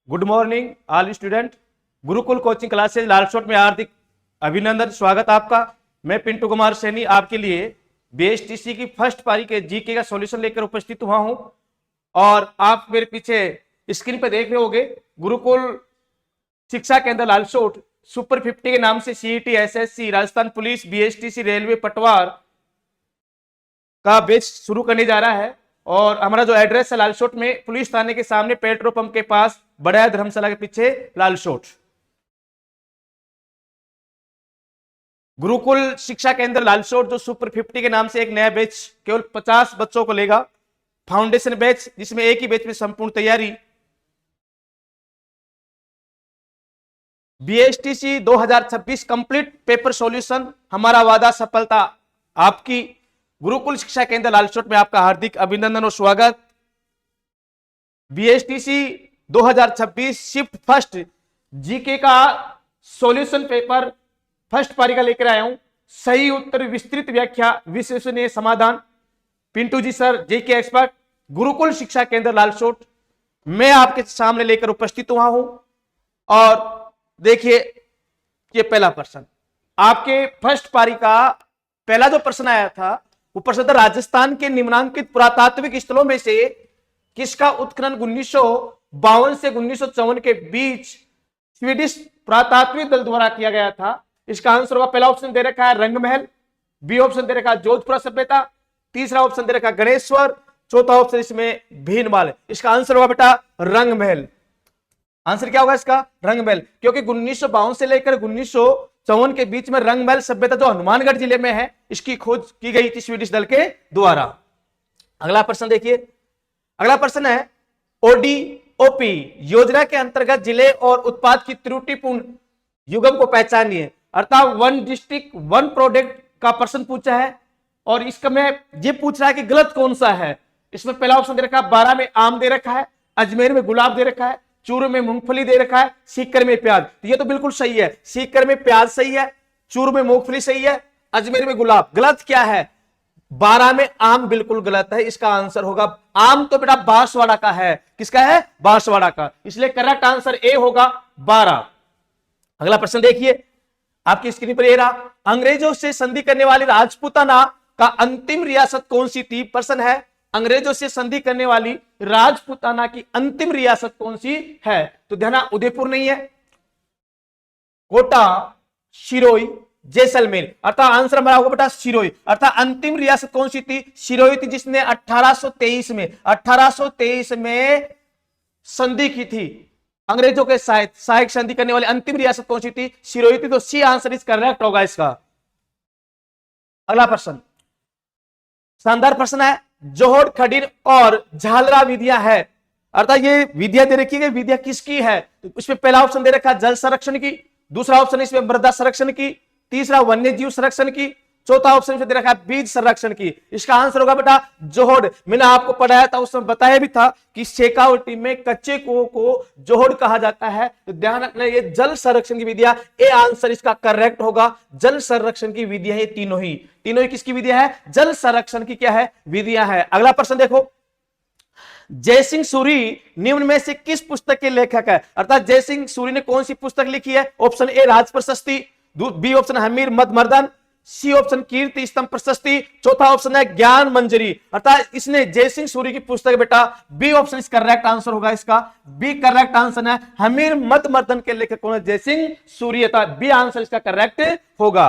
Good morning all student. Gurukul coaching classes Lalsot में हार्दिक अभिनंदन, स्वागत आपका। मैं पिंटू कुमार सैनी आपके लिए बीएसटीसी की फर्स्ट पारी के जीके का सॉल्यूशन लेकर उपस्थित हुआ हूं और आप मेरे पीछे स्क्रीन पर देख रहे होंगे गुरुकुल शिक्षा केंद्र लालसोट सुपर 50 के नाम से CET, SSC, Rajasthan police, BSTC, railway, पटवार का बैच शुरू करने जा रहा है। और हमारा जो एड्रेस है लालसोट में पुलिस थाने के सामने पेट्रोल पंप के पास, बड़ा धर्मशाला के पीछे, लालसोट। गुरुकुल शिक्षा केंद्र लालसोट जो सुपर 50 के नाम से एक नया बैच केवल 50 बच्चों को लेगा, फाउंडेशन बैच, जिसमें एक ही बैच में संपूर्ण तैयारी। बीएसटीसी 2026 कंप्लीट पेपर सॉल्यूशन, हमारा वादा सफलता आपकी। गुरुकुल शिक्षा केंद्र लालसोट में आपका हार्दिक अभिनंदन और स्वागत। बीएसटीसी 2026 शिफ्ट फर्स्ट जीके का सॉल्यूशन पेपर फर्स्ट पारी का लेकर आया हूं। सही उत्तर, विस्तृत व्याख्या, विश्वसनीय समाधान। Pintu ji sir, GK expert, Gurukul शिक्षा केंद्र लालसोट, मैं आपके सामने लेकर उपस्थित हुआ हूं। और देखिए, ये पहला प्रश्न आपके फर्स्ट पारी का पहला जो प्रश्न आया था वो प्रश्न था, राजस्थान के निम्नांकित पुरातात्विक स्थलों में से किसका उत्खनन 1952 से 1954 के बीच स्वीडिश पुरातात्विक दल द्वारा किया गया था? इसका आंसर होगा, पहला ऑप्शन दे रखा है रंगमहल, बी ऑप्शन दे रखा है जोधपुर सभ्यता, तीसरा ऑप्शन दे रखा है गणेश्वर, चौथा ऑप्शन इसमें भीनमाल। इसका आंसर होगा बेटा रंगमहल। आंसर क्या होगा इसका? रंगमहल, क्योंकि 1952 से लेकर 1954 के बीच में रंगमहल सभ्यता जो हनुमानगढ़ जिले में है, इसकी खोज की गई थी स्वीडिश दल के द्वारा। अगला प्रश्न देखिए, अगला प्रश्न है, ओडीओपी योजना के अंतर्गत जिले और उत्पाद की त्रुटिपूर्ण युग्म को पहचानिए, अर्थात वन डिस्ट्रिक्ट वन प्रोडक्ट का प्रश्न पूछा है। और इसका मैं ये पूछ रहा है कि गलत कौन सा है। इसमें पहला ऑप्शन दे रखा है, बारा में आम दे रखा है, अजमेर में गुलाब दे रखा है, चूरू में मूंगफली दे रखा है, सीकर में प्याज। तो ये तो बिल्कुल सही है, सीकर में प्याज सही है, चूरू में मूंगफली सही है, अजमेर में गुलाब। गलत क्या है? बारा में आम बिल्कुल गलत है। इसका आंसर होगा, आम तो बेटा बांसवाड़ा का है। किसका है? बांसवाड़ा का। इसलिए करेक्ट आंसर ए होगा 12। अगला प्रश्न देखिए, आपकी स्क्रीन पर ये रहा, अंग्रेजों से संधि करने वाली राजपूताना का अंतिम रियासत कौन सी थी? प्रश्न है, अंग्रेजों से संधि करने वाली राजपूताना की अंतिम रियासत कौन सी है? तो ध्यान, उदयपुर नहीं है, कोटा, सिरोही, जैसलमेर। अर्थात आंसर हमारा होगा बेटा सिरोही। अर्थात अंतिम रियासत कौन सी थी? सिरोही थी, जिसने 1823 में संधि की थी अंग्रेजों के साथ। सहायक संधि करने वाली अंतिम रियासत कौन सी थी? सिरोही थी। तो सी आंसर इस करेक्ट होगा इसका। अगला प्रश्न, शानदार प्रश्न है, जोहड़, खडीर और झालरा विधियां है, अर्थात ये विधियां दे रखी है, विधियां किसकी है? तो इसमें पहला ऑप्शन दे रखा है जल संरक्षण की, दूसरा ऑप्शन इसमें मृदा संरक्षण की, तीसरा वन्य जीव संरक्षण की, चौथा ऑप्शन इसमें दे रखा है बीज संरक्षण की। इसका आंसर होगा बेटा जोहड़। मैंने आपको पढ़ाया था, उसमें बताया भी था कि शेखावटी में कच्चे कुओं को जोहड़ कहा जाता है। तो ध्यान रखना, ये जल संरक्षण की विधियां, ए आंसर इसका करेक्ट होगा। जल संरक्षण की विधियां ये तीनों ही किसकी विधियां है? जल संरक्षण की क्या है? विधियां है। अगला प्रश्न देखो, जयसिंह सूरी निम्न में से किस पुस्तक के लेखक है? अर्थात जयसिंह सूरी ने कौन सी पुस्तक लिखी है? Option A Raj Prashasti, B option Hammir Madmardan, C option Kirti Stambh Prashasti, चौथा ऑप्शन है ज्ञान मंजरी। अर्थात इसने जयसिंह सूरी की पुस्तक बेटा, बी ऑप्शन इस करेक्ट आंसर होगा इसका। बी करेक्ट आंसर है। हमीर मदमर्दन के लेखक कौन है? जयसिंह सूरी। बी आंसर इसका करेक्ट होगा।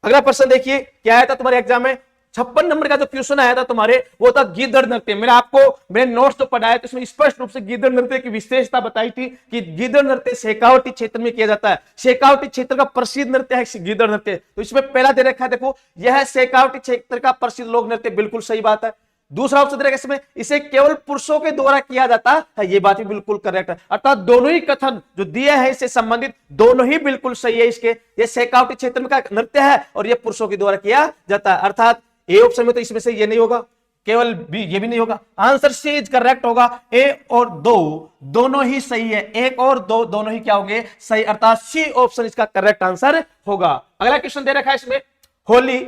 अगला प्रश्न देखिए, क्या आया था तुम्हारे एग्जाम में? 56 नंबर का जो क्वेश्चन आया था तुम्हारे, वो था गीदड़ नृत्य। मैंने नोट्स तो पढ़ाया तो इसमें स्पष्ट रूप से गीदड़ नृत्य की विशेषता बताई थी कि गीदड़ नृत्य शेखावटी क्षेत्र में किया जाता है। शेखावटी क्षेत्र का प्रसिद्ध नृत्य है गीदड़ नृत्य। तो इसमें पहला दे रखा है, देखो, यह शेखावटी क्षेत्र का प्रसिद्ध लोक नृत्य, बिल्कुल सही बात है। दूसरा ऑप्शन दे रखा है इसमें, इसे केवल पुरुषों के द्वारा किया जाता है, ये बात भी बिल्कुल करेक्ट है। अर्थात दोनों ही कथन जो दिए हैं इससे संबंधित, दोनों ही बिल्कुल सही है इसके। ये शेखावटी क्षेत्र में का नृत्य है और यह पुरुषों के द्वारा किया जाता है। अर्थात ए ऑप्शन में तो इसमें से ये नहीं होगा, केवल बी, ये भी नहीं होगा। आंसर सी इज करेक्ट होगा। ए और दो दोनों ही सही है, एक और दो दोनों ही क्या होंगे? सही। अर्थात सी ऑप्शन इसका करेक्ट आंसर होगा। अगला क्वेश्चन दे रखा है इसमें, होली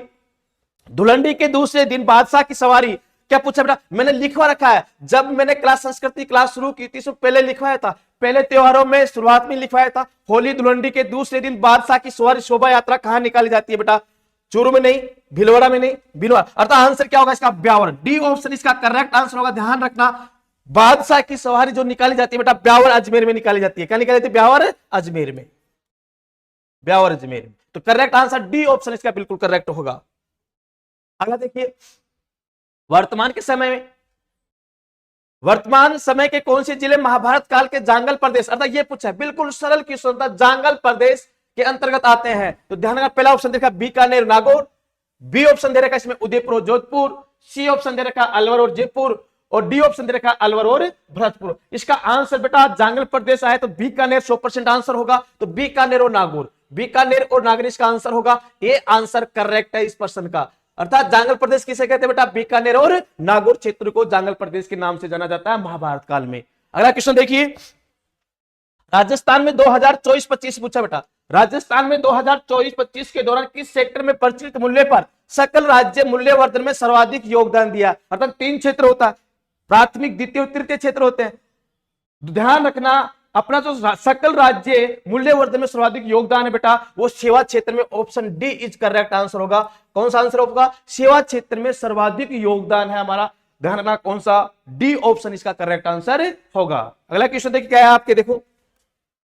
धुलंडी के दूसरे दिन बादशाह की सवारी क्या पूछा बेटा, मैंने लिखवा रखा है, जब मैंने क्लास संस्कृति क्लास शुरू की थी तो पहले लिखवाया था, पहले त्योहारों में शुरुआत में लिखवाया था, होली धुलंडी के दूसरे दिन बादशाह की शोभा यात्रा कहां निकाली जाती है बेटा, चूरू में नहीं, भीलवाड़ा में नहीं, भीलवाड़ा, अर्थात आंसर क्या होगा इसका, ब्यावर। डी ऑप्शन इसका करेक्ट आंसर होगा, ध्यान रखना। बादशाह की सवारी जो निकाली जाती है बेटा, ब्यावर अजमेर में निकाली जाती है। क्या निकाली जाती है, ब्यावर अजमेर में, ब्यावर अजमेर में। तो करेक्ट आंसर डी ऑप्शन इसका बिल्कुल करेक्ट होगा। अगला देखिए, वर्तमान समय के कौन से जिले महाभारत काल के जांगल प्रदेश, अर्थात ये पूछा है, बिल्कुल सरल क्वेश्चन था, जांगल प्रदेश के अंतर्गत आते हैं। तो ध्यान रखना, पहला ऑप्शन देखा बीकानेर नागौर, बी ऑप्शन दे रखा इसमें उदयपुर और जोधपुर, सी ऑप्शन दे रखा अलवर और जयपुर, और डी ऑप्शन दे रखा अलवर और भरतपुर। इसका आंसर बेटा जांगल प्रदेश आया तो बीकानेर 100% आंसर होगा। तो बीकानेर और नागौर, बीकानेर और नागौर इसका आंसर होगा। ये आंसर करेक्ट है इस प्रश्न का। अर्थात जांगल प्रदेश किसे कहते हैं बेटा, बीकानेर और नागौर क्षेत्र को जांगल प्रदेश के नाम से जाना जाता है महाभारत काल में। अगला क्वेश्चन देखिए, राजस्थान में 2024-25 पूछा बेटा, राजस्थान में 2024-25 के दौरान किस सेक्टर में प्रचलित मूल्य पर सकल राज्य मूल्यवर्धन में सर्वाधिक योगदान दिया। अर्थात 3 क्षेत्र होता है, प्राथमिक द्वितीय तृतीय क्षेत्र होते हैं। ध्यान रखना, अपना जो सकल राज्य मूल्यवर्धन में सर्वाधिक योगदान है बेटा, वो सेवा क्षेत्र में, option D is correct answer होगा। कौन सा आंसर होगा, सेवा क्षेत्र में सर्वाधिक योगदान है हमारा। ध्यान रखना, कौन सा, डी ऑप्शन इसका करेक्ट आंसर होगा। अगला क्वेश्चन देखिए क्या है आपके, देखो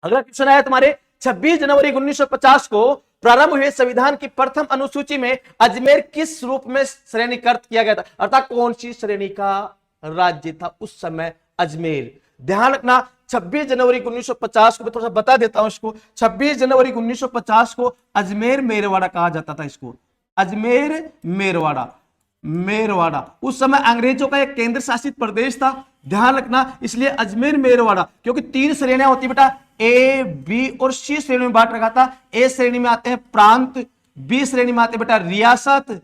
अगला क्वेश्चन आया तुम्हारे, 26 जनवरी 1950 को प्रारंभ हुए संविधान की प्रथम अनुसूची में अजमेर किस रूप में श्रेणीकृत किया गया था। अर्थात कौन सी श्रेणी का राज्य था उस समय अजमेर। ध्यान रखना, 26 जनवरी 1950 को मैं थोड़ा सा बता देता हूं इसको। 26 जनवरी 1950 को अजमेर मेरवाड़ा कहा जाता था इसको, अजमेर मेरवाड़ा, मेरवाड़ा उस समय अंग्रेजों का एक केंद्र शासित प्रदेश था। ध्यान रखना, इसलिए अजमेर मेरवाड़ा, क्योंकि 3 श्रेणियां होती बेटा, ए बी और सी श्रेणी में बांट रखा था। ए श्रेणी में आते हैं प्रांत, बी श्रेणी में आते बेटा रियासत,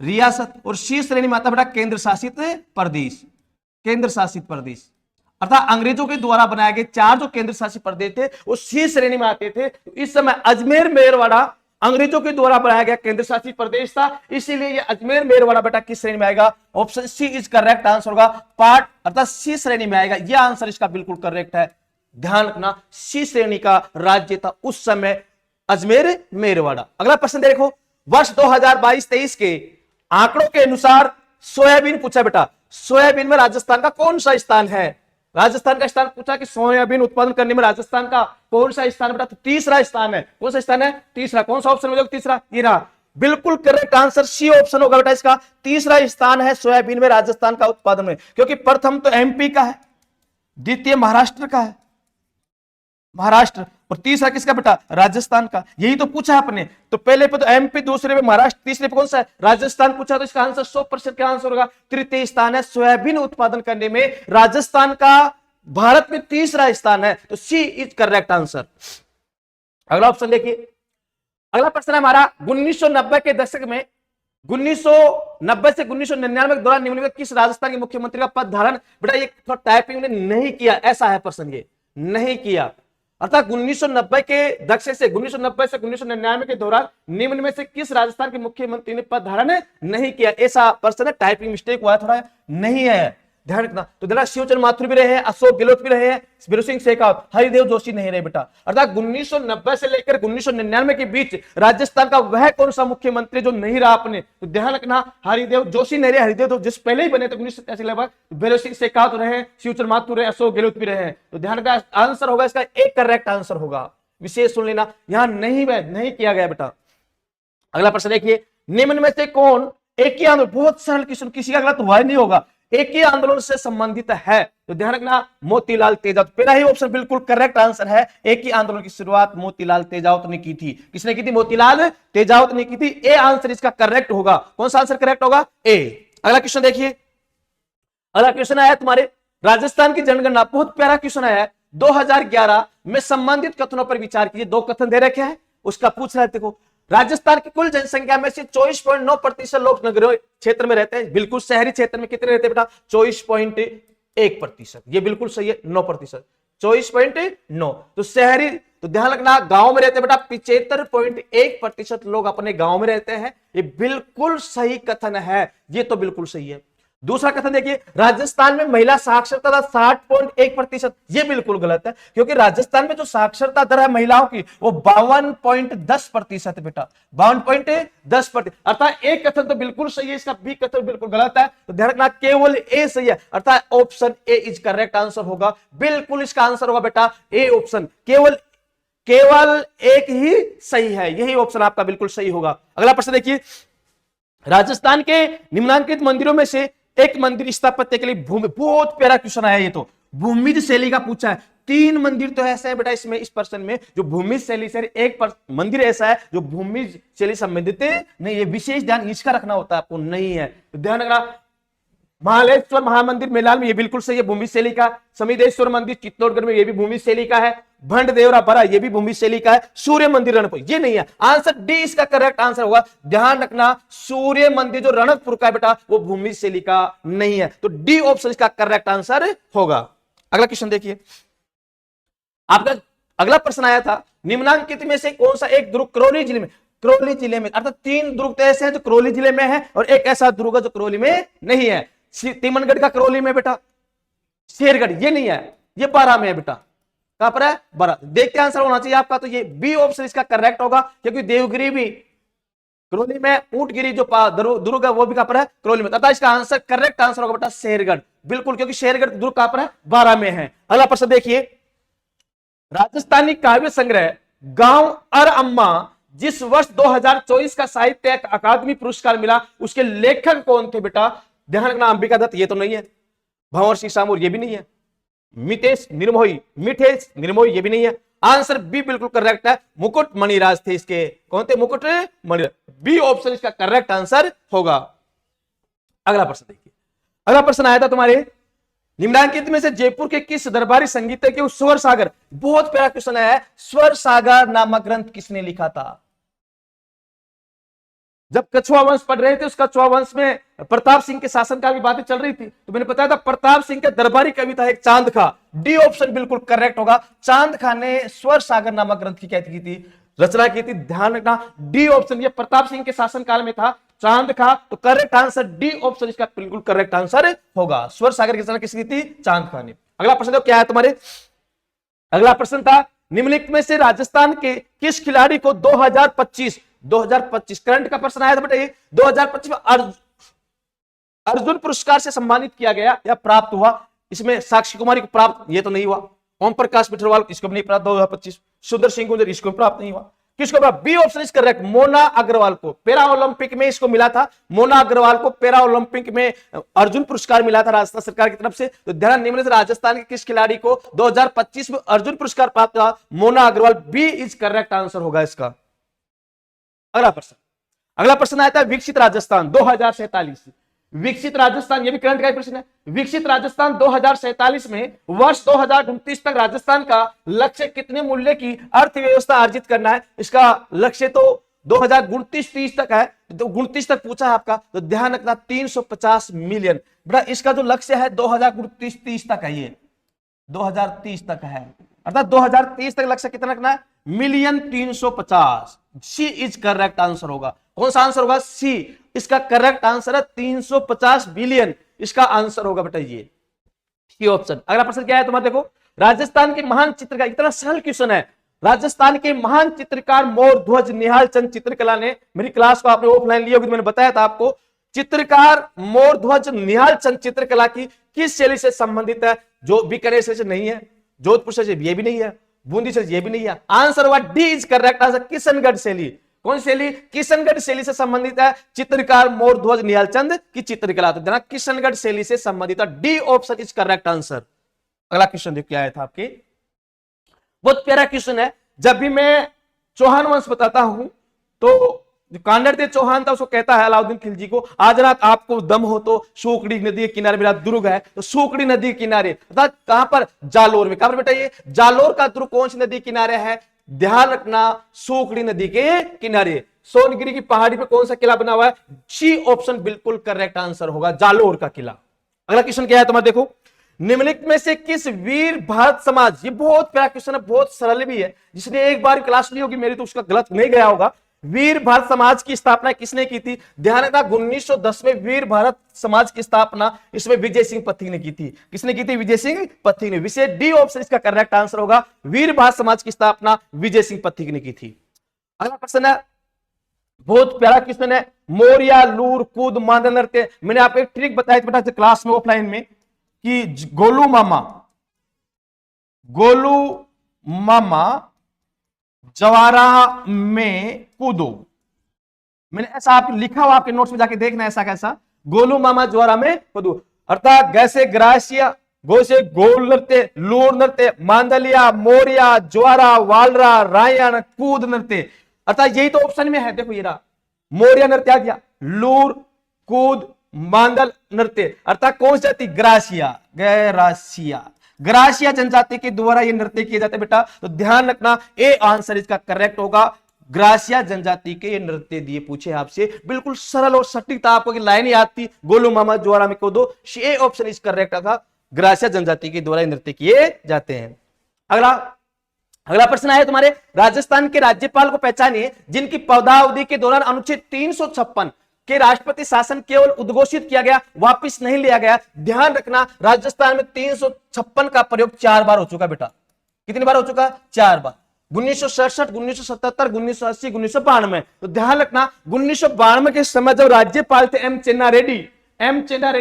रियासत, और सी श्रेणी में आता बेटा केंद्र शासित प्रदेश, केंद्र शासित प्रदेश। अर्थात अंग्रेजों के द्वारा बनाए गए 4 जो केंद्र शासित प्रदेश थे वो सी श्रेणी में आते थे। तो इस समय अजमेर मेरवाड़ा अंग्रेजों के द्वारा बनाया गया केंद्र शासित प्रदेश था, इसीलिए ये अजमेर मेरवाड़ा बेटा किस श्रेणी में आएगा, option C is correct answer होगा। पार्ट अर्थात सी श्रेणी में आएगा, यह आंसर इसका बिल्कुल करेक्ट है। ध्यान रखना, सी श्रेणी का राज्य था उस समय अजमेर मेरवाड़ा। अगला प्रश्न देखो, वर्ष 2022-23 के आंकड़ों के अनुसार सोयाबीन पूछा बेटा, सोयाबीन में राजस्थान का कौन सा स्थान है। राजस्थान का स्थान पूछा कि सोयाबीन उत्पादन करने में राजस्थान का कौन सा स्थान बेटा, तो तीसरा स्थान है। कौन सा स्थान है, तीसरा। कौन सा ऑप्शन में तीसरा, ये रहा, बिल्कुल करेक्ट आंसर सी ऑप्शन होगा बेटा इसका। तीसरा स्थान है सोयाबीन में राजस्थान का उत्पादन में, क्योंकि प्रथम तो एमपी का है, द्वितीय महाराष्ट्र का है, महाराष्ट्र, और तीसरा किसका बेटा, राजस्थान का। यही तो पूछा आपने, तो पहले पे तो एमपी, दूसरे पे महाराष्ट्र, तीसरे पे कौन सा है, राजस्थान पूछा। तो इसका आंसर 100% का आंसर होगा। तृतीय स्थान है सोयाबीन उत्पादन करने में राजस्थान का, भारत में तीसरा स्थान है, तो सी इज करेक्ट आंसर। अगला ऑप्शन देखिए, अगला प्रश्न है हमारा, 1990 के दशक में 1990 से 1999 के दौरान निम्नलिखित किस राजस्थान के मुख्यमंत्री का पद धारण, बेटा ये थोड़ा टाइपिंग ने नहीं किया, ऐसा है प्रश्न, ये नहीं किया। अर्थात 1990 के दशक से 1990 से 1999 के दौरान निम्न में से किस राजस्थान के मुख्यमंत्री ने पद धारण नहीं किया, ऐसा प्रश्न है। टाइपिंग मिस्टेक हुआ थोड़ा, नहीं है, ध्यान रखना। तो जरा शिवचंद्र माथुर भी रहे हैं, अशोक गहलोत भी रहे हैं, वीर सिंह शेखावत, हरिदेव जोशी नहीं रहे बेटा। अर्थात 1990 से लेकर 1999 के बीच राजस्थान का वह कौन सा मुख्यमंत्री जो नहीं रहा अपने, तो ध्यान रखना, हरिदेव जोशी नहीं रहे। हरिदेव तो जिस पहले ही बने थे 1987 लगभग, वीर सिंह शेखावत रहे, शिवचंद्र माथुर रहे, अशोक गहलोत भी रहे। तो ध्यान रखना, आंसर होगा इसका एक करेक्ट आंसर होगा। विशेष सुन लेना, यहां नहीं किया गया बेटा। अगला प्रश्न देखिए, निम्न में से कौन एक ही आंदोलन, बहुत सरल क्वेश्चन, किसी का गलत हुआ नहीं होगा, एक ही आंदोलन से संबंधित है, तो ध्यान रखना, मोतीलाल तेजावत। पहला ही ऑप्शन बिल्कुल करेक्ट आंसर है। एक ही आंदोलन की शुरुआत मोतीलाल तेजावत ने की थी। किसने की थी, मोतीलाल तेजावत ने की थी। ए आंसर इसका करेक्ट होगा। कौन सा आंसर करेक्ट होगा, ए। अगला क्वेश्चन देखिए, अगला क्वेश्चन आया तुम्हारे, राजस्थान की जनगणना, बहुत प्यारा क्वेश्चन आया है। 2011 में संबंधित कथनों पर विचार कीजिए। 2 कथन दे रखे हैं, उसका पूछ रहे थे। देखो, राजस्थान की कुल जनसंख्या में से 24.9% लोग नगरीय क्षेत्र में रहते हैं। बिल्कुल सही क्षेत्र में कितने रहते हैं बेटा, 24.1%। ये बिल्कुल सही है, 9%, 24.9। तो शहरी, तो ध्यान रखना, गांव में रहते हैं बेटा 75.1% लोग अपने गांव में रहते हैं। ये बिल्कुल सही कथन है, ये तो बिल्कुल सही है। दूसरा कथन देखिए, राजस्थान में महिला साक्षरता दर 60.1%। ये बिल्कुल गलत है, क्योंकि राजस्थान में जो साक्षरता दर है महिलाओं की वो 52.10% बेटा, 52.10%। अर्थात एक कथन तो बिल्कुल सही है, इसका बी कथन बिल्कुल गलत है। तो ध्यान रखना केवल ए सही है, अर्थात option A is correct answer होगा। बिल्कुल इसका आंसर होगा बेटा ए ऑप्शन, केवल एक ही सही है, यही ऑप्शन आपका बिल्कुल सही होगा। अगला प्रश्न देखिए, राजस्थान के निम्नांकित मंदिरों में से एक मंदिर स्थापत्य के लिए भूमि, बहुत प्यारा क्वेश्चन आया ये तो, भूमिज शैली का पूछा है। 3 मंदिर तो ऐसा है बेटा इसमें, इस प्रश्न में जो भूमिज शैली से, एक मंदिर ऐसा है जो भूमिज शैली संबंधित नहीं, ये विशेष ध्यान इसका रखना होता है आपको, नहीं है तो ध्यान रखना। महालेश्वर महामंदिर मेलाल में ये बिल्कुल सही है, भूमि शैली का। समिदेश्वर मंदिर चित्तौड़गढ़ में ये भी भूमि शैली का है। भंड देवरा बरा ये भी भूमि शैली का है। सूर्य मंदिर रणकपुर ये नहीं है, आंसर डी इसका करेक्ट आंसर होगा। ध्यान रखना सूर्य मंदिर जो रणकपुर का है बेटा वो भूमि शैली का नहीं है, तो डी ऑप्शन इसका करेक्ट आंसर होगा। अगला क्वेश्चन देखिए, आपका अगला प्रश्न आया था, निम्नांकित में से कौन सा एक दुर्ग करौली जिले में, अर्थात 3 दुर्ग ऐसे हैं जो करौली जिले में है और एक ऐसा दुर्ग जो करौली में नहीं है। तिमनगढ़ का करौली में बेटा, शेरगढ़ ये नहीं है, ये 12 में है बेटा। कहां पर है? 12। देखते आंसर होना चाहिए आपका, तो ये बी ऑप्शन इसका करेक्ट होगा, क्योंकि देवगिरी भी करौली में, ऊंटगिरी जो दुर्ग है वो भी कहां पर है? करौली में। तथा इसका आंसर करेक्ट आंसर होगा बेटा शेरगढ़, बिल्कुल, क्योंकि शेरगढ़ दुर्ग कहां पर है? 12 में है। अगला प्रश्न देखिए, राजस्थानी काव्य संग्रह गांव और अम्मा जिस वर्ष 2024 का साहित्य अकादमी पुरस्कार मिला उसके लेखक कौन थे बेटा? ध्यान रखना, अंबिका दत्त ये तो नहीं है, भंवर सिंह सामूर ये भी नहीं है, मितेश निर्मोही ये भी नहीं है। आंसर बी बिल्कुल करेक्ट है, मुकुट मणिराज थे इसके। कौन थे? मुकुट मणिराज, बी ऑप्शन इसका करेक्ट आंसर होगा। अगला प्रश्न देखिए, अगला प्रश्न आया था तुम्हारे, निम्नांकित में से जयपुर के किस दरबारी संगीत के स्वर सागर, बहुत प्यारा क्वेश्चन है, स्वर सागर नामक ग्रंथ किसने लिखा था? जब कछुआ वंश पढ़ रहे थे, उस कछुआ वंश में प्रताप सिंह के शासनकाल की बातें चल रही थी, तो मैंने बताया था प्रताप सिंह के दरबारी कवि था एक चांद खा, डी ऑप्शन बिल्कुल करेक्ट होगा। चांद खा ने स्वर सागर नामक ग्रंथ की क्या की थी? रचना की थी। ध्यान रखना डी ऑप्शन, ये प्रताप सिंह के शासनकाल में था चांद खा, तो करेक्ट आंसर डी ऑप्शन इसका बिल्कुल करेक्ट आंसर होगा। स्वर सागर की रचना किसकी थी? चांद खा ने। अगला प्रश्न तो क्या है तुम्हारे, अगला प्रश्न था, निम्नलिखित में से राजस्थान के किस खिलाड़ी को 2025 करंट का प्रश्न आया था बेटा, ये 2025 में अर्जुन पुरस्कार से सम्मानित किया गया या प्राप्त हुआ। इसमें साक्षी कुमारी को प्राप्त, ये तो नहीं हुआ। ओम प्रकाश मिठरवाल इसको भी नहीं प्राप्त 2025। सुंदर सिंह गुर्जर इसको प्राप्त नहीं हुआ। किसको प्राप्त? B option is correct, Mona Agarwal को। पैरा ओलंपिक में इसको मिला था, मोना अग्रवाल को पैरा ओलंपिक में अर्जुन पुरस्कार मिला था राजस्थान सरकार की तरफ से। तो ध्यान, निम्न से राजस्थान के किस खिलाड़ी को 2025 में अर्जुन पुरस्कार प्राप्त हुआ? Mona Agarwal, B is correct answer होगा इसका। अगला प्रश्न आया था, विकसित राजस्थान 2047, विकसित राजस्थान, ये भी करंट का प्रश्न है। विकसित राजस्थान 2047 में वर्ष 2029 तक राजस्थान का लक्ष्य कितने मूल्य की अर्थव्यवस्था अर्जित करना है? इसका लक्ष्य तो 2029-30 तक है, तो 29 तक पूछा है आपका, तो ध्यान रखना 350 मिलियन बेटा, इसका जो लक्ष्य है 2029-30 तक है, ये 2030 तक है, अर्थात 2030 तक लक्ष्य कितना रखना है? Million 350। C is correct answer होगा। कौन सा आंसर होगा? सी इसका करेक्ट आंसर है 350 बिलियन, इसका आंसर होगा बेटा ये सी ऑप्शन। अगला प्रश्न क्या है तुम्हारा, देखो, राजस्थान के महान चित्रकार, इतना सरल क्वेश्चन है, राजस्थान के महान चित्रकार मोर ध्वज निहाल चंद चित्रकला ने, मेरी क्लास को आपने ऑफलाइन लिया होगी, मैंने बताया था आपको, चित्रकार मोर ध्वज निहाल चंद चित्रकला की किस शैली से संबंधित है? जो बीकानेर से नहीं है, जोधपुर से ये भी नहीं है, बूंदी से ये भी नहीं है। आंसर होगा D is correct answer, Kishangarh शैली। कौन शैली? किशनगढ़ शैली से संबंधित है चित्रकार मोर ध्वज निहाल चंद की चित्रकला, तो जना किशनगढ़ शैली से संबंधित है, D option is correct answer. अगला क्वेश्चन देखिए क्या आया था आपके, बहुत प्यारा क्वेश्चन है। जब भी मैं चौहान वंश बताता हूं तो कांडर दे चौहान था, उसको कहता है अलाउद्दीन खिलजी को, आज रात आपको दम हो तो सूकड़ी नदी के किनारे, मेरा दुर्ग है तो सूकड़ी नदी के किनारे, अर्थात कहां पर? जालोर में। कहां पर बेटा? ये जालोर का दुर्ग कौन सी नदी किनारे है? ध्यान रखना, सूकड़ी नदी के किनारे। सोनगिरी की पहाड़ी पे कौन सा किला बना हुआ है? सी ऑप्शन बिल्कुल करेक्ट आंसर होगा, जालोर का किला। अगला क्वेश्चन क्या है तुम्हारा, देखो, निम्नलिखित में से किस वीर भारत समाज, ये बहुत प्यारा क्वेश्चन है, बहुत सरल भी है, जिसने एक बार क्लास ली होगी मेरी तो उसका गलत नहीं गया होगा। वीर भारत समाज की स्थापना किसने की थी? ध्यान रखना 1910 में वीर भारत समाज की स्थापना इसमें विजय सिंह पथिक ने की थी। किसने की थी? विजय सिंह पथिक ने। विषय डी ऑप्शन इसका करेक्ट आंसर होगा। वीर भारत समाज की स्थापना विजय सिंह पथिक ने की थी। अगला प्रश्न है, बहुत प्यारा क्वेश्चन है, मोरिया लूर कूद मांदल नृत्य। मैंने आपको एक ट्रिक बताई थी बेटा क्लास में ऑफलाइन में कि गोलू मामा जवारा में कूदो। मैंने ऐसा आप लिखा हुआ आपके नोट्स में जाके देखना ऐसा कैसा, गोलू मामा ज्वारा में कूदो। अर्थात गैसे ग्रासिया गो से गोल नृत्य, लूर नृत्य, मांदलिया, मोरिया, ज्वारा, वालरा, रायन, कूद नृत्य। अर्थात यही तो ऑप्शन में है। देखो ये रहा, मोरिया नृत्य आ गया, लूर, कूद, मांदल नृत्य। अर्थात कौन सी जाति? ग्रासिया, ग्रासिया जनजाति के द्वारा ये नृत्य किए जाते हैं बेटा। तो ध्यान रखना ए आंसर इसका करेक्ट होगा। ग्रासिया जनजाति के ये नृत्य दिए पूछे आपसे, बिल्कुल सरल और सटीक था। आपको लाइन याद थी, गोलू मामा ज्वारा में कूदो। ए ऑप्शन इस करेक्ट था, ग्रासिया जनजाति के द्वारा नृत्य किए जाते हैं। अगला प्रश्न है तुम्हारे, राजस्थान के राज्यपाल को पहचानिए जिनकी पदावधि के दौरान अनुच्छेद 356 के राष्ट्रपति शासन केवल उद्घोषित किया गया, वापस नहीं लिया गया। ध्यान रखना राजस्थान में 356 का प्रयोग 4 बार हो चुका बेटा। कितनी बार हो चुका? 4 बार। 1967, 1977, 1980, 1992। तो ध्यान रखना 1992 के समय जब राज्यपाल थे एम चेन्ना रेड्डी, एम चेन्ना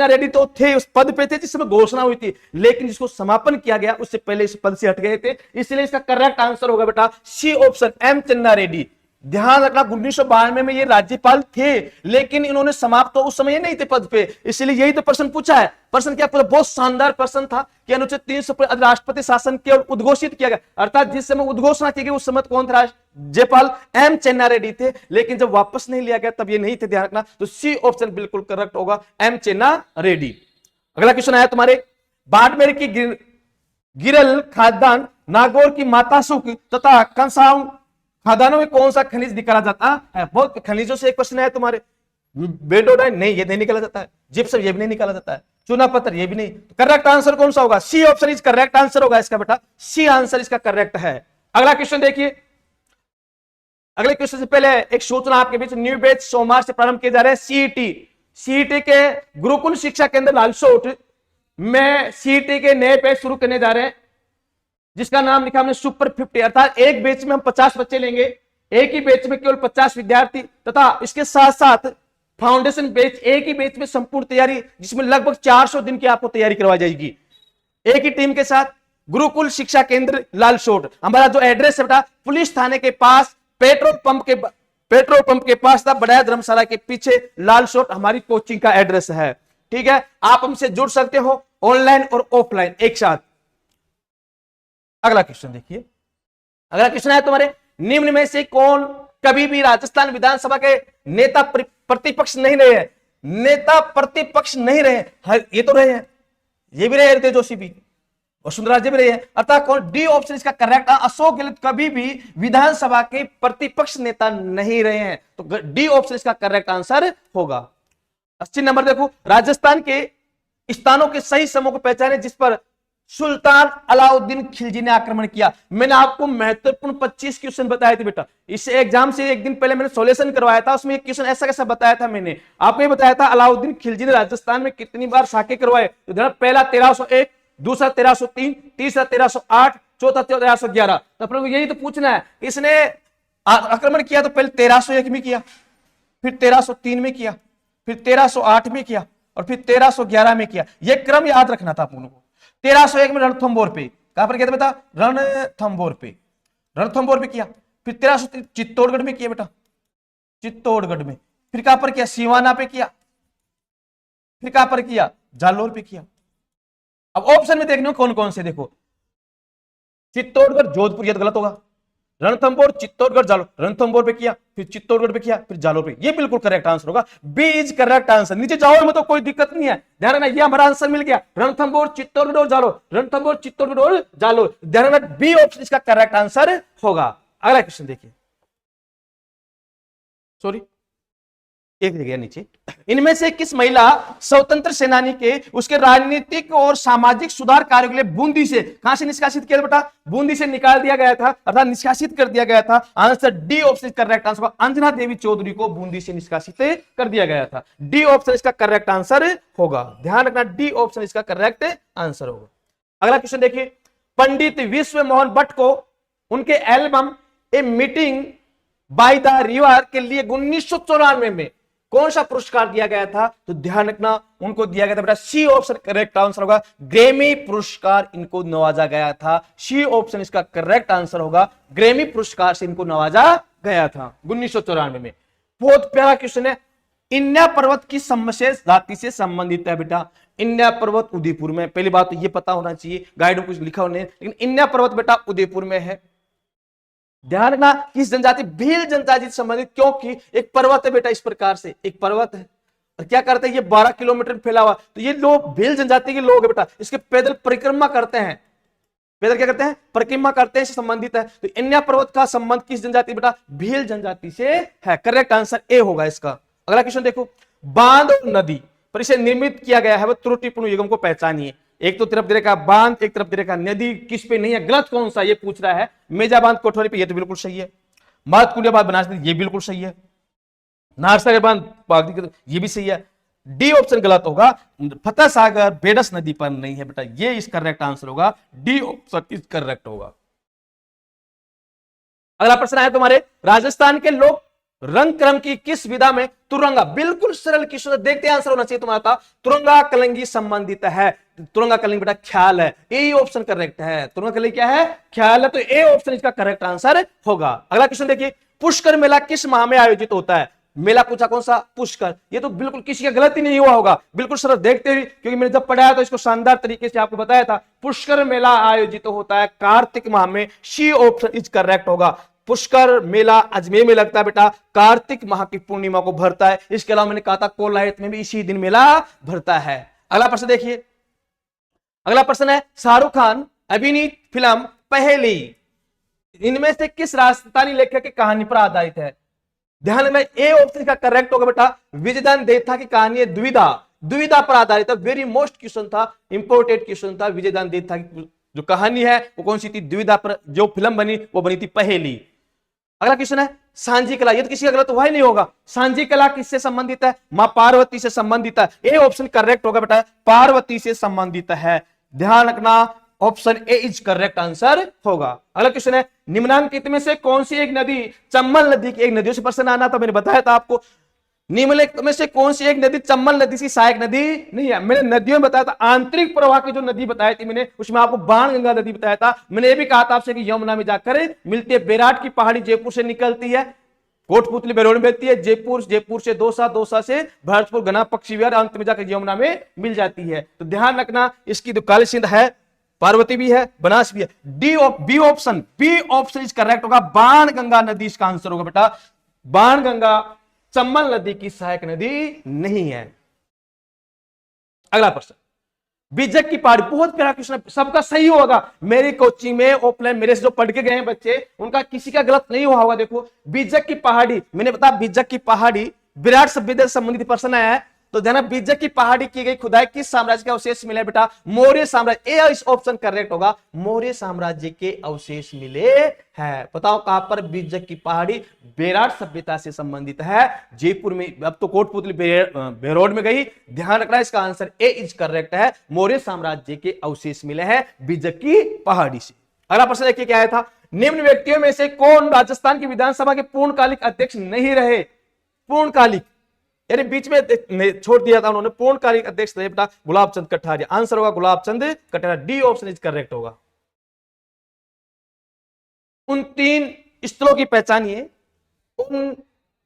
रेड्डी तो थे, उस पद पे थे जिस समय घोषणा हुई थी, लेकिन जिसको समापन किया गया उससे पहले इस पद से हट गए थे। इसलिए इसका करेक्ट आंसर होगा बेटा सी ऑप्शन, एम चेन्ना रेड्डी। ध्यान रखना 1992 में ये राज्यपाल थे, लेकिन इन्होंने समाप्त तो उस समय नहीं थे पद पे, इसलिए यही तो प्रश्न पूछा है। प्रश्न क्या पूछा? बहुत शानदार प्रश्न था कि अनुच्छेद 300 राष्ट्रपति शासन केवल उद्घोषित किया गया। अर्थात जिस समय उद्घोषणा की गई उस समय कौन था? राज्यपाल एम चेन्ना रेड्डी थे, लेकिन जब वापस नहीं लिया गया तब ये नहीं थे। ध्यान रखना, तो सी ऑप्शन बिल्कुल करेक्ट होगा, एम चेन्ना रेड्डी। अगला क्वेश्चन आया तुम्हारे, बाड़मेर की गिरल खादान, नागौर की माता सुख तथा कंसाऊ खादानों में कौन सा खनिज निकाला जाता है? बहुत खनिजों से एक प्रश्न है तुम्हारे। बेंडोडाइन नहीं, ये नहीं निकाला जाता है। जिप्सम ये भी नहीं निकाला जाता है। चूना पत्थर ये भी नहीं। करेक्ट आंसर कौन सा होगा? C option is correct answer होगा इसका बेटा, सी आंसर इसका करेक्ट है। अगला क्वेश्चन देखिए, अगले क्वेश्चन से पहले एक सूचना आपके बीच, न्यू बैच सोमवार से प्रारंभ किए जा रहे हैं। सीईटी के गुरुकुल शिक्षा केंद्र लालसोट में सीईटी के नए बैच शुरू करने जा रहे हैं, जिसका नाम लिखा हमने सुपर 50। अर्थात एक बैच में हम 50 बच्चे लेंगे, एक ही बैच में केवल 50 विद्यार्थी, तथा इसके साथ साथ फाउंडेशन बैच, एक ही बैच में संपूर्ण तैयारी, जिसमें लगभग 400 दिन की आपको तैयारी करवाई जाएगी एक ही टीम के साथ। गुरुकुल शिक्षा केंद्र लालसोट, हमारा जो एड्रेस है बेटा पुलिस थाने के पास, पेट्रोल पंप के पास था, बड़ा धर्मशाला के पीछे लालसोट हमारी कोचिंग का एड्रेस है। ठीक है, आप हमसे जुड़ सकते हो ऑनलाइन और ऑफलाइन एक साथ। अगला क्वेश्चन देखिए, अगला क्वेश्चन है तुम्हारे, निम्न में से कौन कभी भी राजस्थान विधानसभा के नेता प्रतिपक्ष नहीं रहे हैं? नेता प्रतिपक्ष नहीं रहे, ये तो रहे हैं, ये भी रहे हृदय जोशी भी, वसुंधरा जी भी रहे हैं। अर्थात कौन? डी ऑप्शन इसका करेक्ट। अशोक गहलोत कभी भी विधानसभा के प्रतिपक्ष नेता नहीं रहे हैं, तो डी ऑप्शन इसका करेक्ट आंसर होगा। 80 नंबर देखो, राजस्थान के स्थानों के सही समूह को पहचाने जिस पर सुल्तान अलाउद्दीन खिलजी ने आक्रमण किया। मैंने आपको महत्वपूर्ण 25 क्वेश्चन बताए थे बेटा, इस एग्जाम से एक दिन पहले मैंने सॉल्यूशन करवाया था, उसमें एक क्वेश्चन ऐसा कैसा बताया था, मैंने आपको ये बताया था अलाउद्दीन खिलजी ने राजस्थान में कितनी बार साके करवाए। तो पहला 1301, दूसरा 1303, तीसरा 1308, चौथा 1311। तो अपने को यही तो पूछना है, इसने आक्रमण किया तो पहले 1301 में किया, फिर 1303 में किया, फिर 1308 में किया, और फिर 1311 में किया। यह क्रम याद रखना था आप लोगों को। 1301 में रणथंभौर पे, कहां पर किया था बेटा? रणथंभौर पे किया। फिर 1303 चित्तौड़गढ़ में किया बेटा, चित्तौड़गढ़ में। फिर कहां पर किया? सिवाना पे किया। फिर कहां पर किया? जालोर पे किया। अब ऑप्शन में देखने कौन कौन से, देखो चित्तौड़गढ़ जोधपुर, ये तो गलत होगा। रणथंभौर, चित्तौड़गढ़, जालोर। रणथंभौर पे किया, फिर चित्तौड़गढ़ पे किया, फिर जालोर पे। ये बिल्कुल करेक्ट आंसर होगा, बी इज करेक्ट आंसर। नीचे जाओ में तो कोई दिक्कत नहीं है, ध्यान रखना, ये हमारा आंसर मिल गया। रणथंभौर, चित्तौड़गढ़ और जालोर, रणथंभौर, चित्तौड़गढ़ और जालोर। ध्यान रखना, बी ऑप्शन इसका करेक्ट आंसर होगा। अगला क्वेश्चन देखिए, सॉरी एक जगह नीचे, इनमें से किस महिला स्वतंत्र सेनानी के उसके राजनीतिक और सामाजिक सुधार कार्यों के लिए बूंदी से, कहां से निष्कासित किया बेटा? बूंदी से निकाल दिया गया था, अर्थात निष्कासित कर दिया गया था। Answer D option correct answer. Anjana Devi Chaudhary को बूंदी से निष्कासित कर दिया गया था। डी ऑप्शन इसका करेक्ट आंसर होगा। ध्यान रखना, डी ऑप्शन इसका करेक्ट आंसर होगा। अगला क्वेश्चन देखिए, पंडित विश्व मोहन भट्ट को उनके album a meeting by the river के लिए 1994 में कौन सा पुरस्कार दिया गया था? तो ध्यान रखना, उनको दिया गया था बेटा, सी ऑप्शन करेक्ट आंसर होगा, ग्रैमी पुरस्कार इनको नवाजा गया था। सी ऑप्शन इसका करेक्ट आंसर होगा, ग्रैमी पुरस्कार से इनको नवाजा गया था 1994 में। बहुत प्यारा क्वेश्चन है। इन्या पर्वत की समशेष जाति से संबंधित है बेटा। इन्या पर्वत उदयपुर में, पहली बात तो ये पता होना चाहिए, गाइड में कुछ लिखा होने, लेकिन इन्या पर्वत बेटा उदयपुर में है। ध्यान रखना, किस जनजाति? भील जनजाति से संबंधित, क्योंकि एक पर्वत है बेटा, इस प्रकार से एक पर्वत है और क्या करते हैं, ये 12 किलोमीटर में फैला हुआ, तो ये लोग भील जनजाति के लोग है बेटा, इसके पैदल परिक्रमा करते हैं। पैदल क्या करते हैं? परिक्रमा करते हैं, इससे संबंधित है। तो इन्या पर्वत का संबंध किस जनजाति बेटा? भील जनजाति से है। करेक्ट आंसर ए होगा इसका। अगला क्वेश्चन देखो, बांध और नदी पर इसे निर्मित किया गया है वह त्रुटिपूर्ण युग्म को पहचानिए। एक तो तरफ दे रखा बांध, एक तरफ दे रखा नदी, किस पे नहीं है? गलत कौन सा ये पूछ रहा है। मेजा बांध कोठोरी पे, ये तो बिल्कुल सही है। मातकुंडिया बांध बनारस में, ये बिल्कुल सही है। नारसागर बांध ये भी सही है। डी ऑप्शन गलत होगा, फतेह सागर बेडस नदी पर नहीं है बेटा, ये इस करेक्ट आंसर होगा, डी ऑप्शन इज करेक्ट होगा। अगला प्रश्न है तुम्हारे, राजस्थान के लोग रंग क्रम की किस विधा में तुरंगा, बिल्कुल सरल क्वेश्चन, देखते आंसर होना चाहिए तुम्हारा था, तुरंगा कलंगी संबंधित है। तुरंगा कलंगी बेटा ख्याल है, ए ऑप्शन करेक्ट है। तुरंगा कलंगी क्या है? ख्याल है, तो ए ऑप्शन इसका करेक्ट आंसर होगा। अगला क्वेश्चन देखिए, पुष्कर मेला किस माह में आयोजित होता है? मेला पूछा कौन सा? पुष्कर। ये तो बिल्कुल किसी का गलती नहीं हुआ होगा, बिल्कुल सरल, देखते हुए, क्योंकि मैंने जब पढ़ाया तो इसको शानदार तरीके से आपको बताया था। पुष्कर मेला आयोजित होता है कार्तिक माह में, सी ऑप्शन इज करेक्ट होगा। पुष्कर मेला अजमेर में लगता है बेटा, कार्तिक माह की पूर्णिमा को भरता है। इसके अलावा मैंने कहा था कोलायत में भी इसी दिन मेला भरता है। अगला प्रश्न देखिए, अगला प्रश्न है, शाहरुख खान अभिनीत फिल्म पहेली इनमें से किस राजस्थानी लेखक की कहानी पर आधारित है? ध्यान रखना, ए ऑप्शन का करेक्ट होगा बेटा, विजयदान देथा की कहानी है द्विधा, द्विधा पर आधारित है। वेरी मोस्ट क्वेश्चन था, इंपोर्टेंट क्वेश्चन था। विजयदान देथा की जो कहानी है वो कौन सी थी? द्विधा पर जो फिल्म बनी वो बनी थी पहेली। अगला क्वेश्चन है, सांझी कला, ये तो किसी का गलत हुआ ही नहीं होगा। सांझी कला किससे संबंधित है? मां पार्वती से संबंधित है। ए ऑप्शन करेक्ट होगा बेटा, पार्वती से संबंधित है। ध्यान रखना, option A is correct answer होगा। अगला क्वेश्चन है, निम्नलिखित में से कौन सी एक नदी चंबल नदी की, एक नदियों से प्रश्न आना था, मैंने बताया था आपको। निम्नलिखित में से कौन सी एक नदी चंबल नदी की सहायक नदी नहीं है? मैंने नदियों में बताया था, आंतरिक प्रवाह की जो नदी बताई थी मैंने, उसमें आपको बाणगंगा नदी बताया था। मैंने ये भी कहा था आपसे कि यमुना में जाकर मिलती है। बैराट की पहाड़ी जयपुर से निकलती है, कोटपुतली बेरोड में मिलती है, जयपुर, जयपुर से दौसा, दौसा से भरतपुर, घना, पक्षी विहार, अंत में जाकर यमुना में मिल जाती है। तो ध्यान रखना, इसकी तो काली सिंध है, पार्वती भी है, बनास भी है। बी ऑप्शन इज करेक्ट होगा, बाणगंगा नदी इसका आंसर होगा बेटा। बाणगंगा चंबल नदी की सहायक नदी नहीं है। अगला प्रश्न, बीजक की पहाड़ी, बहुत प्यारा क्वेश्चन, सबका सही होगा। मेरी कोचिंग में ऑफलाइन मेरे से जो पढ़ के गए हैं बच्चे, उनका किसी का गलत नहीं हुआ होगा। देखो, बीजक की पहाड़ी, मैंने बताया बीजक की पहाड़ी विराट सभ्यता से संबंधित प्रश्न आया है। तो ध्यान, बीजक की पहाड़ी की गई खुदाई किस साम्राज्य के अवशेष मिले बेटा? मौर्य साम्राज्य। ए इस ऑप्शन करेक्ट होगा, मौर्य साम्राज्य के अवशेष मिले हैं। बताओ कहां पर? बीजक की पहाड़ी बेराट सभ्यता से संबंधित है, जयपुर में। अब तो कोटपुतली बेरोड में गई। ध्यान रखना, इसका आंसर ए इज करेक्ट है, मौर्य साम्राज्य के अवशेष मिले हैं बीजक की पहाड़ी से। अगला प्रश्न देखिए क्या आया था, निम्न व्यक्तियों में से कौन राजस्थान की विधानसभा के पूर्णकालिक अध्यक्ष नहीं रहे? पूर्णकालिक यानी बीच में छोड़ दिया था उन्होंने, पूर्णकालिक अध्यक्ष रहे बेटा गुलाब चंद कटारिया। आंसर होगा Gulab Chand Kataria, D option is correct होगा। उन 3 स्थलों की पहचानिए, उन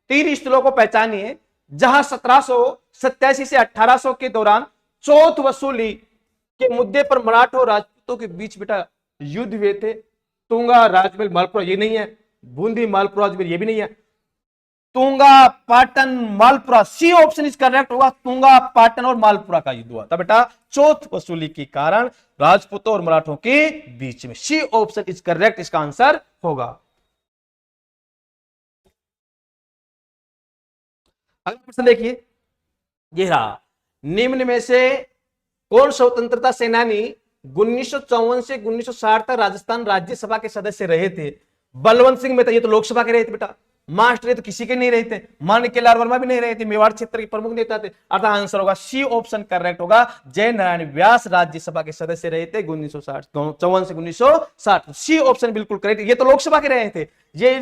3 स्थलों को पहचानिए जहां 1787 से 1800 के दौरान चौथ वसूली के मुद्दे पर मराठों राजपूतों के बीच बेटा युद्ध हुए थे। तुंगा, राजमहल, मालपुरा ये नहीं है। बूंदी, मालपुरा, अजमेर ये भी नहीं है। Tunga, Patan, Malpura, C option is correct होगा। तुंगा, पाटन और मालपुरा का युद्ध हुआ था बेटा चौथ वसूली के कारण राजपूतों और मराठों के बीच में। सी ऑप्शन इज करेक्ट, इसका आंसर होगा। अगला प्रश्न देखिए, ये रहा, निम्न में से कौन स्वतंत्रता सेनानी 1954 से 1960 तक राजस्थान राज्यसभा के सदस्य रहे थे? बलवंत सिंह मेहता, ये तो लोकसभा के रहे थे बेटा। मास्टर ये तो किसी के नहीं रहे थे, माणिक्यलाल वर्मा भी नहीं रहे थे, मेवाड़ क्षेत्र के प्रमुख नेता थे। अर्थात आंसर होगा सी ऑप्शन करेक्ट होगा। जय नारायण व्यास राज्यसभा के सदस्य रहे थे 1954 से 1960। सी ऑप्शन बिल्कुल करेक्ट। ये तो लोकसभा के रहे थे, ये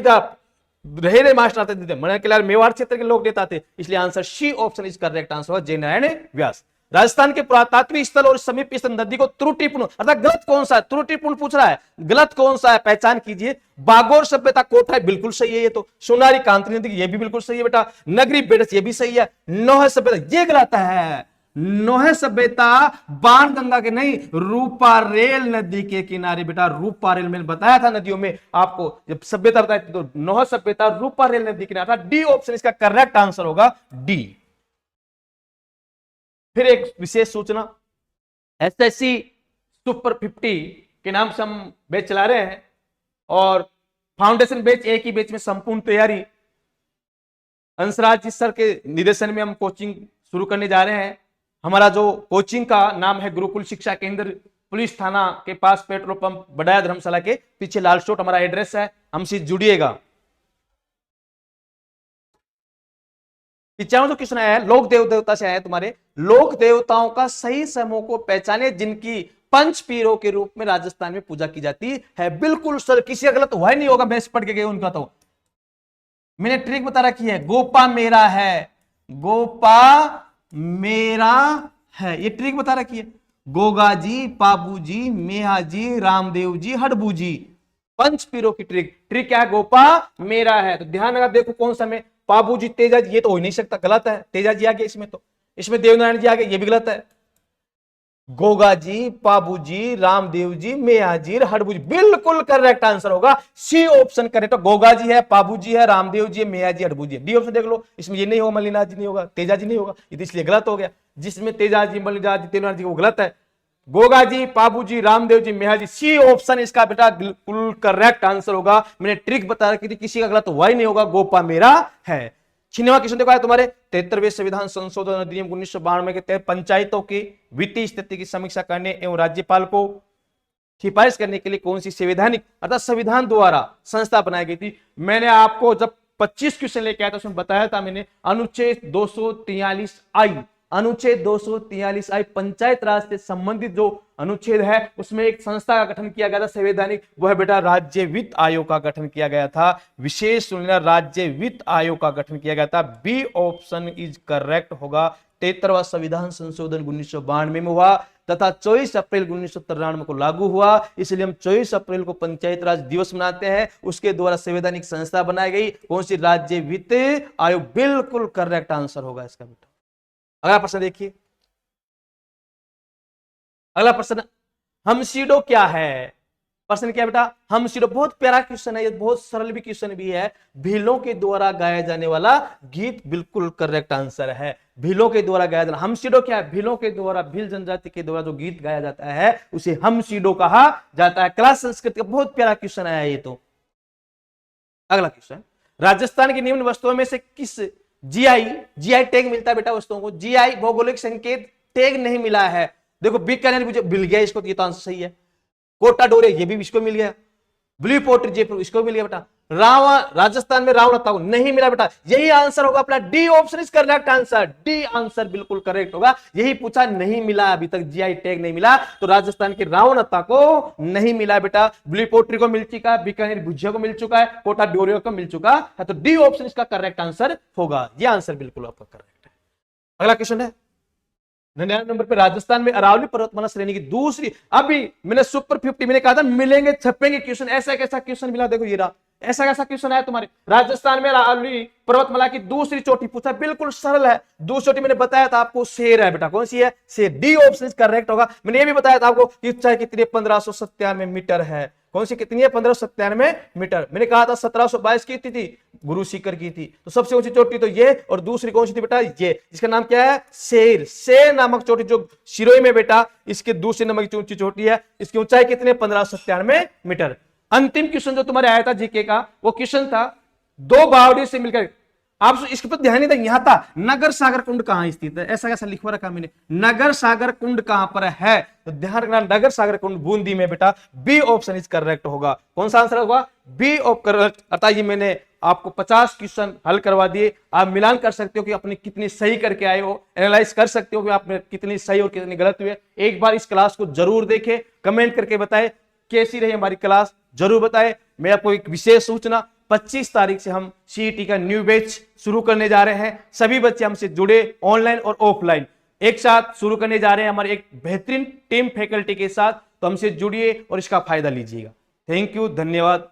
रहे मास्टर आते थे, माणिक्यलाल मेवाड़ क्षेत्र के लोक नेता थे, इसलिए answer C option is correct answer होगा जय नारायण व्यास। राजस्थान के पुरातात्विक स्थल और समीप स्थित नदी को त्रुटिपूर्ण, अर्थात गलत कौन सा है, त्रुटिपूर्ण पूछ रहा है, गलत कौन सा है पहचान कीजिए। बागोर सभ्यता कोटा है, बिल्कुल सही है ये तो। सोनारी कांति नदी, ये भी बिल्कुल सही है बेटा। नगरी बेडस, ये भी सही है। नौह सभ्यता, ये गलत है। नौह सभ्यता बाण गंगा के नहीं, रूपारेल नदी के किनारे बेटा। रूपारेल मैंने बताया था नदियों में आपको, जब सभ्यता बताई तो नौह सभ्यता रूपारेल नदी के किनारे। डी ऑप्शन इसका करेक्ट आंसर होगा डी। फिर एक विशेष सूचना, एसएससी सुपर 50 के नाम से हम बैच चला रहे हैं और फाउंडेशन बैच, एक ही बैच में संपूर्ण तैयारी हंसराज जी सर के निर्देशन में हम कोचिंग शुरू करने जा रहे हैं। हमारा जो कोचिंग का नाम है गुरुकुल शिक्षा केंद्र, पुलिस थाना के पास, पेट्रोल पंप बडाया धर्मशाला के पीछे लाल चौक हमारा एड्रेस है, हमसे जुड़िएगा। जो क्वेश्चन आया है, लोक देवता से आया तुम्हारे, लोक देवताओं का सही समूह को पहचाने जिनकी पंच पीरों के रूप में राजस्थान में पूजा की जाती है। बिल्कुल सर, किसी का गलत हुआ ही नहीं होगा, मैं पढ़ के गए उनका तो मैंने ट्रिक बता रखी है। गोपा मेरा है, गोपा मेरा है, ये ट्रिक बता रखी है। गोगा जी, पाबू जी, मेहा जी, रामदेव जी, हडबू जी, पंच पीरों की ट्रिक। ट्रिक क्या है? गोपा मेरा है। तो ध्यान लगा, देखो कौन सा में, पाबू जी, तेजा जी, ये तो हो ही नहीं सकता, गलत है। तेजा जी आ गया इसमें, तो इसमें देवनारायण जी आ गए, ये भी गलत है। गोगा जी, पाबू जी, रामदेव जी, मेया जी, हडबू जी, बिल्कुल करेक्ट आंसर होगा सी ऑप्शन करेक्ट। तो गोगा जी है, पाबू जी है, रामदेव जी है, मेया जी, हडबू जी। डी ऑप्शन देख लो, इसमें ये नहीं होगा, मल्लिनाथ जी नहीं होगा, तेजा जी नहीं होगा, ये तो इसलिए गलत हो गया। जिसमें तेजा जी, मल्लिनाथ जी, देवनारायण जी, वो गलत है। गोगा जी, पाबू जी, रामदेव जी, मेहा जी, सी ऑप्शन इसका बेटा बिल्कुल करेक्ट आंसर होगा। मैंने ट्रिक बता रखी थी, किसी का गलत हुआ ही नहीं होगा, गोपा मेरा है। छिन्नवा क्वेश्चन देखो है तुम्हारे, 73वें संविधान संशोधन अधिनियम 1992 के तहत पंचायतों की वित्तीय स्थिति की समीक्षा करने एवं राज्यपाल को सिफारिश करने के लिए कौन सी संवैधानिक अर्थात संविधान द्वारा संस्था बनाई गई थी? मैंने आपको जब 25 क्वेश्चन लेके आया था उसमें बताया था मैंने, अनुच्छेद 243 आई, अनुच्छेद 243 आई पंचायत राज से संबंधित जो अनुच्छेद है उसमें एक संस्था का गठन किया गया था संवैधानिक, वो है बेटा राज्य वित्त आयोग का गठन किया गया था। विशेष सुनना, राज्य वित्त आयोग का गठन किया गया था। बी ऑप्शन इज करेक्ट होगा। 73वां संविधान संशोधन 1992 में हुआ तथा 24 अप्रैल 1993 को लागू हुआ, इसलिए हम 24 अप्रैल को पंचायत राज दिवस मनाते हैं। उसके द्वारा संवैधानिक संस्था बनाई गई, कौन सी? राज्य वित्त आयोग। बिल्कुल करेक्ट आंसर होगा इसका बेटा। अगला प्रश्न देखिए, अगला प्रश्न, हमसीडो क्या है? प्रश्न क्या बेटा? हमसीडो बहुत प्यारा क्वेश्चन है, ये बहुत सरल भी क्वेश्चन भी है। भीलों के द्वारा गाया जाने वाला गीत, बिल्कुल करेक्ट आंसर है। भीलों के द्वारा गाया जाना, हमसीडो क्या है? भीलों के द्वारा, भील जनजाति के द्वारा जो गीत गाया जाता है उसे हमसीडो कहा जाता है। क्लास संस्कृत का बहुत प्यारा क्वेश्चन आया ये तो। अगला क्वेश्चन, राजस्थान की निम्न वस्तुओं में से किस जीआई टैग मिलता है बेटा वस्तुओं को? जीआई भौगोलिक संकेत टैग नहीं मिला है। देखो बीकानेर मुझे मिल गया, इसको ये तो आंसर सही है। कोटा डोरे, ये भी इसको मिल गया। ब्लू पोर्ट जयपुर, इसको मिल गया बेटा। रावण, राजस्थान में रावण था, नहीं मिला बेटा। यही आंसर होगा अपना, D option is correct answer. D answer बिल्कुल करेक्ट होगा। यही पूछा, नहीं मिला अभी तक, जीआई टैग नहीं मिला, तो राजस्थान के रावणता को नहीं मिला बेटा। ब्लू पोट्री को मिल चुका है, बीकानेर भुजिया को मिल चुका है, कोटा डोरियो को मिल चुका है, तो डी ऑप्शन इसका करेक्ट आंसर होगा। यह आंसर बिल्कुल आपका करेक्ट है। अगला क्वेश्चन है 99 नंबर पे, राजस्थान में अरावली पर्वतमाला श्रेणी की दूसरी, अभी मैंने सुपर 50 मैंने कहा था मिलेंगे छपेंगे क्वेश्चन, ऐसा कैसा क्वेश्चन मिला? देखो ये रहा, ऐसा कैसा क्वेश्चन आया तुम्हारे, राजस्थान में अरावली पर्वतमाला की दूसरी चोटी पूछा, बिल्कुल सरल है। दूसरी चोटी मैंने बताया था आपको, शेर है बेटा। कौन सी है? शेर। डी ऑप्शन करेक्ट होगा। मैंने ये भी बताया था आपको कि ऊंचाई कितनी, 1597 मीटर है। कौन सी कितनी है? 1597 मीटर। मैंने कहा था 1722 की थी गुरु सीकर की थी, तो सबसे ऊंची चोटी तो ये, और दूसरी कौन सी थी बेटा? ये, जिसका नाम क्या है? शेर। शेर नामक चोटी जो सिरोही में बेटा, इसके दूसरे नंबर की ऊंची चोटी है। इसकी ऊंचाई कितनी है? 1597 मीटर। अंतिम क्वेश्चन जो तुम्हारे आया था जीके का, वो क्वेश्चन था, दो बावड़ी से मिलकर आप इसके पर ध्यान नहीं दें। यहां था नगर सागर कुंड कहां स्थित है, ऐसा कैसा लिखवा रखा मैंने, नगर सागर कुंड कहां पर है, तो ध्यान रखना नगर सागर कुंड बूंदी में बेटा, बी ऑप्शन इज करेक्ट होगा। कौन सा आंसर होगा, बी ऑफ करेक्ट। अर्थात ये मैंने आपको 50 क्वेश्चन हल करवा दिए, आप मिलान कर सकते हो कि अपने कितनी सही करके आए हो, एनालाइज कर सकते हो कि आपने कितनी सही और कितनी गलत हुई है। एक बार इस क्लास को जरूर देखें, कमेंट करके बताएं कैसी रही हमारी क्लास, जरूर बताएं। मैं आपको एक विशेष सूचना, 25 तारीख से हम सीईटी का न्यू बैच शुरू करने जा रहे हैं। सभी बच्चे हमसे जुड़े, ऑनलाइन और ऑफलाइन एक साथ शुरू करने जा रहे हैं हमारे एक बेहतरीन टीम फैकल्टी के साथ। तो हमसे जुड़िए और इसका फायदा लीजिएगा। थैंक यू, धन्यवाद।